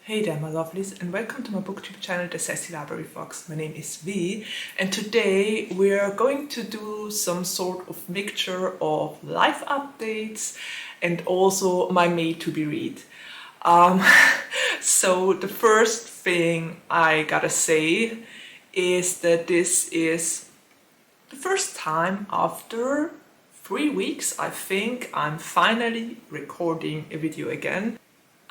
Hey there my lovelies, and welcome to my booktube channel, The Sassy Library Fox. My name is V, and today we're going to do some sort of mixture of life updates and also my May to be read. So the first thing I gotta say is that this is the first time after 3 weeks, I think, I'm finally recording a video again.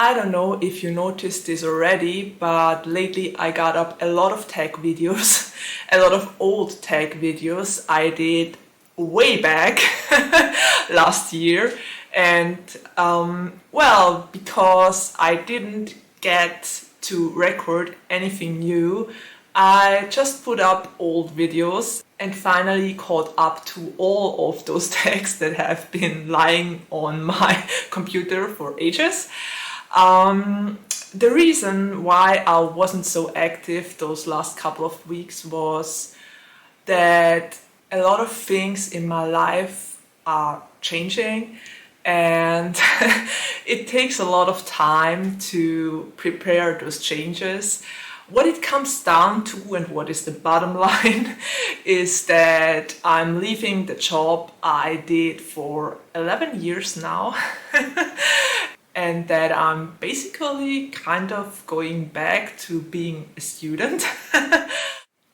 I don't know if you noticed this already, but lately I got up a lot of tech videos, a lot of old tech videos I did way back last year. And well, because I didn't get to record anything new, I just put up old videos and finally caught up to all of those texts that have been lying on my computer for ages. The reason why I wasn't so active those last couple of weeks was that a lot of things in my life are changing, and it takes a lot of time to prepare those changes. What it comes down to, and what is the bottom line, is that I'm leaving the job I did for 11 years now. And that I'm basically kind of going back to being a student.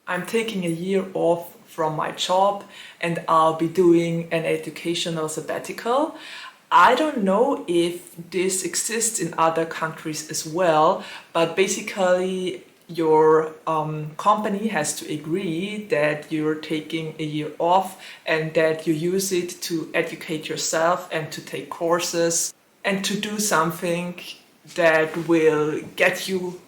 I'm taking a year off from my job and I'll be doing an educational sabbatical. I don't know if this exists in other countries as well, but basically your company has to agree that you're taking a year off and that you use it to educate yourself and to take courses and to do something that will get you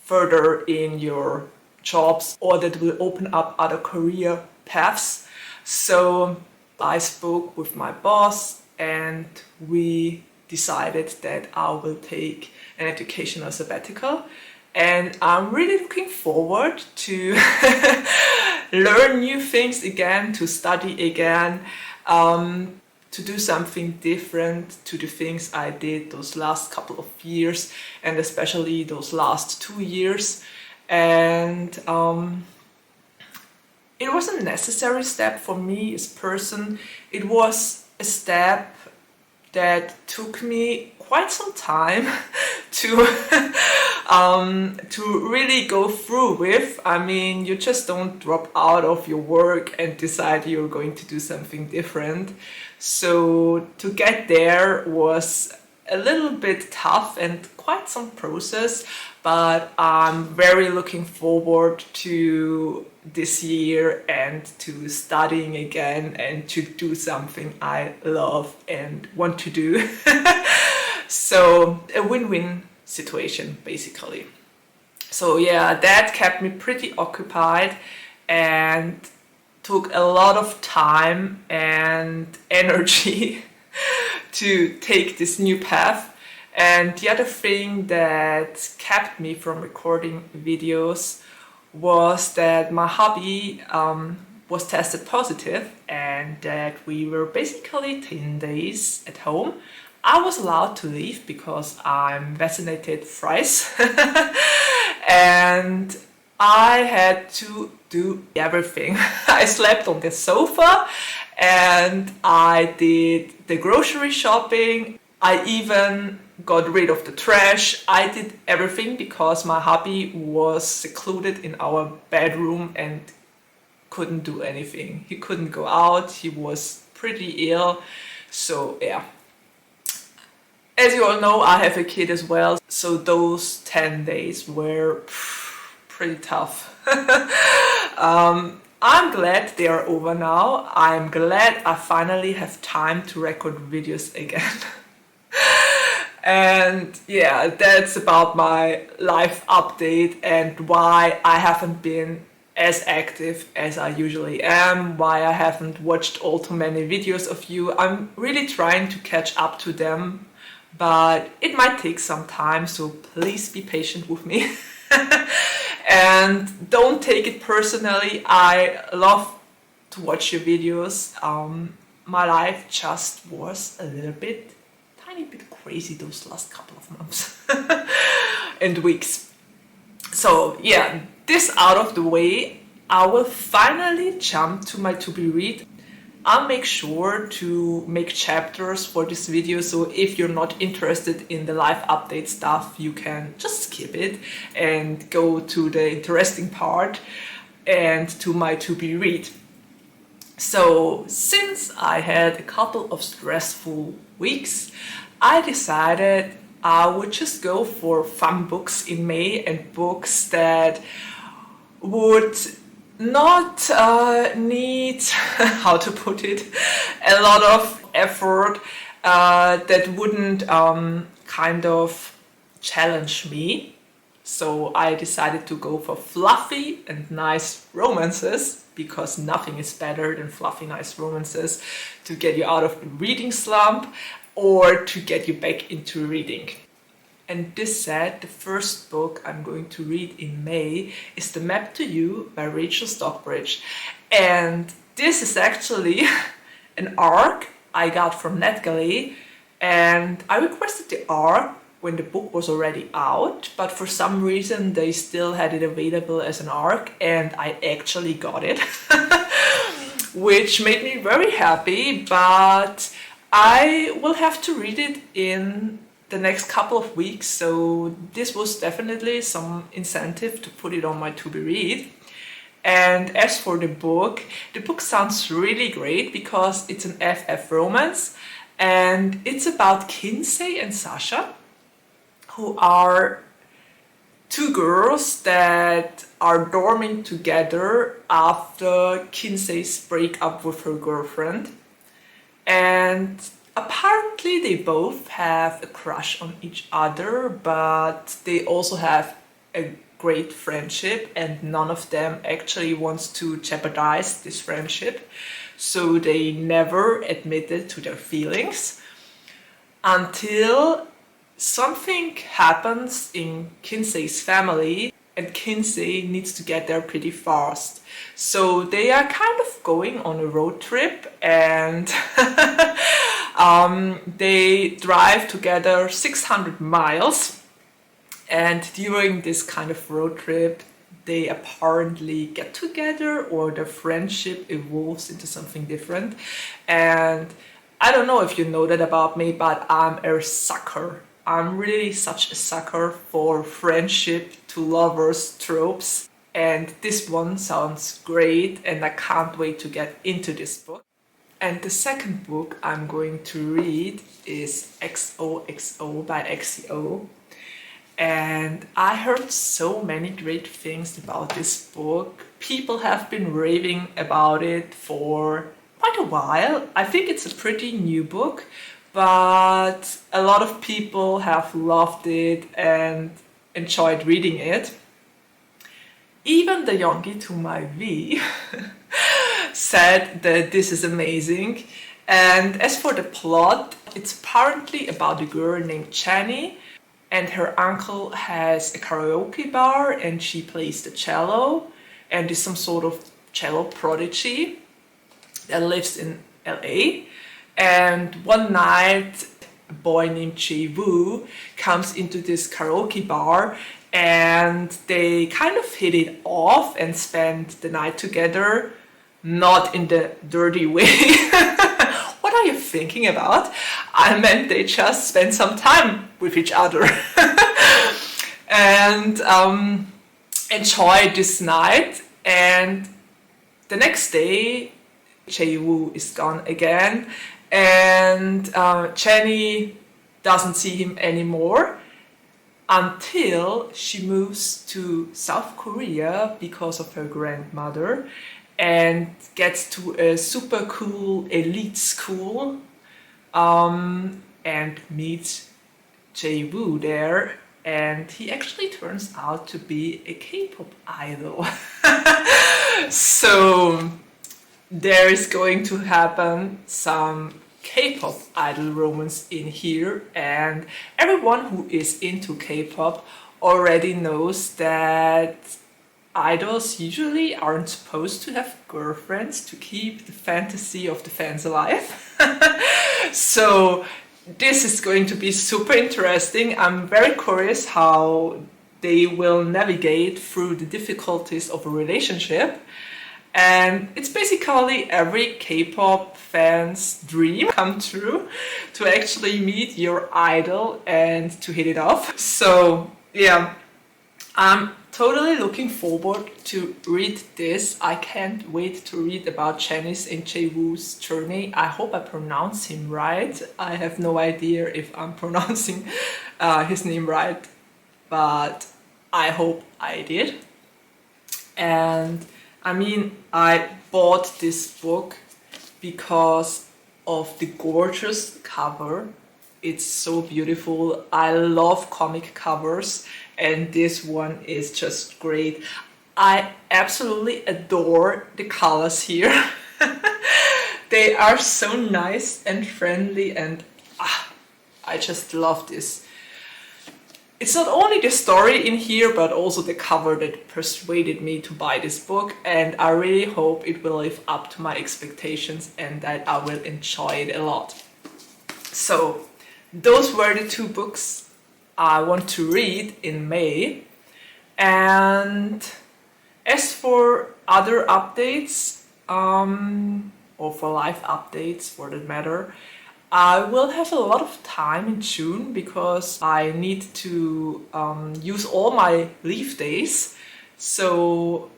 further in your jobs or that will open up other career paths. So I spoke with my boss and we decided that I will take an educational sabbatical, and I'm really looking forward to learn new things again, to study again, to do something different to the things I did those last couple of years, and especially those last 2 years. And it was a necessary step for me as a person. It was a step that took me quite some time to really go through with. I mean, you just don't drop out of your work and decide you're going to do something different. So to get there was a little bit tough and quite some process, but I'm very looking forward to this year and to studying again and to do something I love and want to do. So a win-win situation basically. So yeah, that kept me pretty occupied and took a lot of time and energy to take this new path. And the other thing that kept me from recording videos was that my hubby was tested positive and that we were basically 10 days at home. I was allowed to leave because I'm vaccinated thrice. And I had to do everything. I slept on the sofa and I did the grocery shopping. I even got rid of the trash. I did everything because my hubby was secluded in our bedroom and couldn't do anything. He couldn't go out. He was pretty ill. So yeah. As you all know, I have a kid as well. So those 10 days were pretty tough. I'm glad they are over now. I'm glad I finally have time to record videos again. And yeah, that's about my life update and why I haven't been as active as I usually am, why I haven't watched all too many videos of you. I'm really trying to catch up to them, but it might take some time, so please be patient with me. And don't take it personally. I love to watch your videos. My life just was a little bit tiny bit crazy those last couple of months and weeks. So yeah, this out of the way, I will finally jump to my to-be-read. I'll make sure to make chapters for this video, so if you're not interested in the live update stuff, you can just skip it and go to the interesting part and to my to-be-read. So since I had a couple of stressful weeks, I decided I would just go for fun books in May and books that would not need, how to put it, a lot of effort, that wouldn't kind of challenge me. So I decided to go for fluffy and nice romances, because nothing is better than fluffy, nice romances to get you out of the reading slump or to get you back into reading. And this said, the first book I'm going to read in May is The Map to You by Rachel Stockbridge. And this is actually an ARC I got from NetGalley, and I requested the ARC when the book was already out, but for some reason they still had it available as an ARC, and I actually got it, which made me very happy, but I will have to read it in the next couple of weeks, so this was definitely some incentive to put it on my to-be-read. And as for the book sounds really great because it's an FF romance, and it's about Kinsey and Sasha, who are two girls that are dorming together after Kinsey's breakup with her girlfriend. And apparently they both have a crush on each other, but they also have a great friendship, and none of them actually wants to jeopardize this friendship. So they never admitted to their feelings until something happens in Kinsey's family, and Kinsey needs to get there pretty fast. So they are kind of going on a road trip, and they drive together 600 miles. And during this kind of road trip, they apparently get together, or their friendship evolves into something different. And I don't know if you know that about me, but I'm a sucker. I'm really such a sucker for friendship to lovers tropes, and this one sounds great, and I can't wait to get into this book. And the second book I'm going to read is XOXO by Axie Oh. And I heard so many great things about this book. People have been raving about it for quite a while. I think it's a pretty new book, but a lot of people have loved it and enjoyed reading it. Even the Yongi to my V said that this is amazing. And as for the plot, it's apparently about a girl named Jenny, and her uncle has a karaoke bar, and she plays the cello and is some sort of cello prodigy that lives in LA. And one night, a boy named Jae-woo comes into this karaoke bar, and they kind of hit it off and spend the night together, not in the dirty way. What are you thinking about? I meant they just spend some time with each other and enjoy this night. And the next day, Jae-woo is gone again, and Jenny doesn't see him anymore until she moves to South Korea because of her grandmother, and gets to a super cool elite school, and meets Jae-woo there, and he actually turns out to be a K-pop idol. So there is going to happen some K-pop idol romance in here, and everyone who is into K-pop already knows that idols usually aren't supposed to have girlfriends to keep the fantasy of the fans alive. So this is going to be super interesting. I'm very curious how they will navigate through the difficulties of a relationship. And it's basically every K-pop fan's dream come true, to actually meet your idol and to hit it off. So yeah, I'm totally looking forward to read this. I can't wait to read about Janice and Jae-woo's journey. I hope I pronounce him right. I have no idea if I'm pronouncing his name right, but I hope I did. And I mean, I bought this book because of the gorgeous cover. It's so beautiful. I love comic covers, and this one is just great. I absolutely adore the colors here. They are so nice and friendly, and I just love this. It's not only the story in here, but also the cover that persuaded me to buy this book, and I really hope it will live up to my expectations and that I will enjoy it a lot. So those were the two books I want to read in May. And as for other updates, or for live updates for that matter, I will have a lot of time in June because I need to use all my leave days. So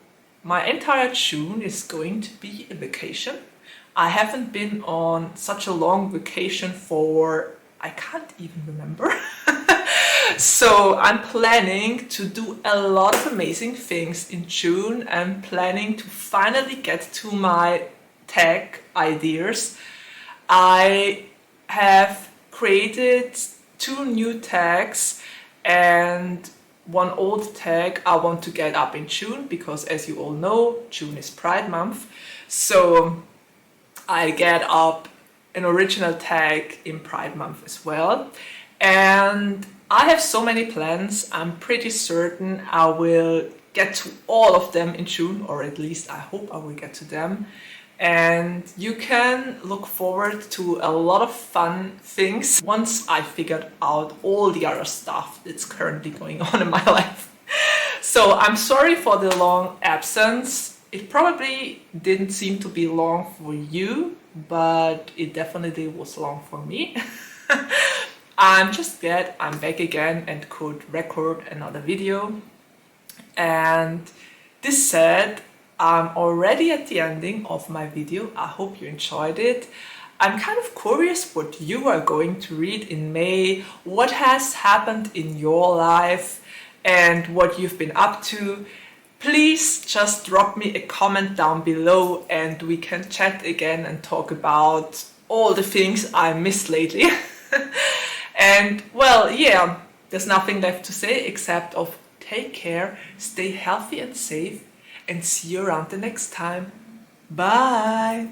my entire June is going to be a vacation. I haven't been on such a long vacation for, I can't even remember. So I'm planning to do a lot of amazing things in June. I'm planning to finally get to my tag ideas. I have created 2 new tags and one old tag I want to get up in June because, as you all know, June is Pride Month. So I get up an original tag in Pride Month as well. And I have so many plans. I'm pretty certain I will get to all of them in June, or at least I hope I will get to them. And you can look forward to a lot of fun things once I figured out all the other stuff that's currently going on in my life. So I'm sorry for the long absence. It probably didn't seem to be long for you, but it definitely was long for me. I'm just glad I'm back again and could record another video. And this said, I'm already at the ending of my video. I hope you enjoyed it. I'm kind of curious what you are going to read in May, what has happened in your life, and what you've been up to. Please just drop me a comment down below and we can chat again and talk about all the things I missed lately. And well, yeah, there's nothing left to say except of take care, stay healthy and safe, and see you around the next time. Bye!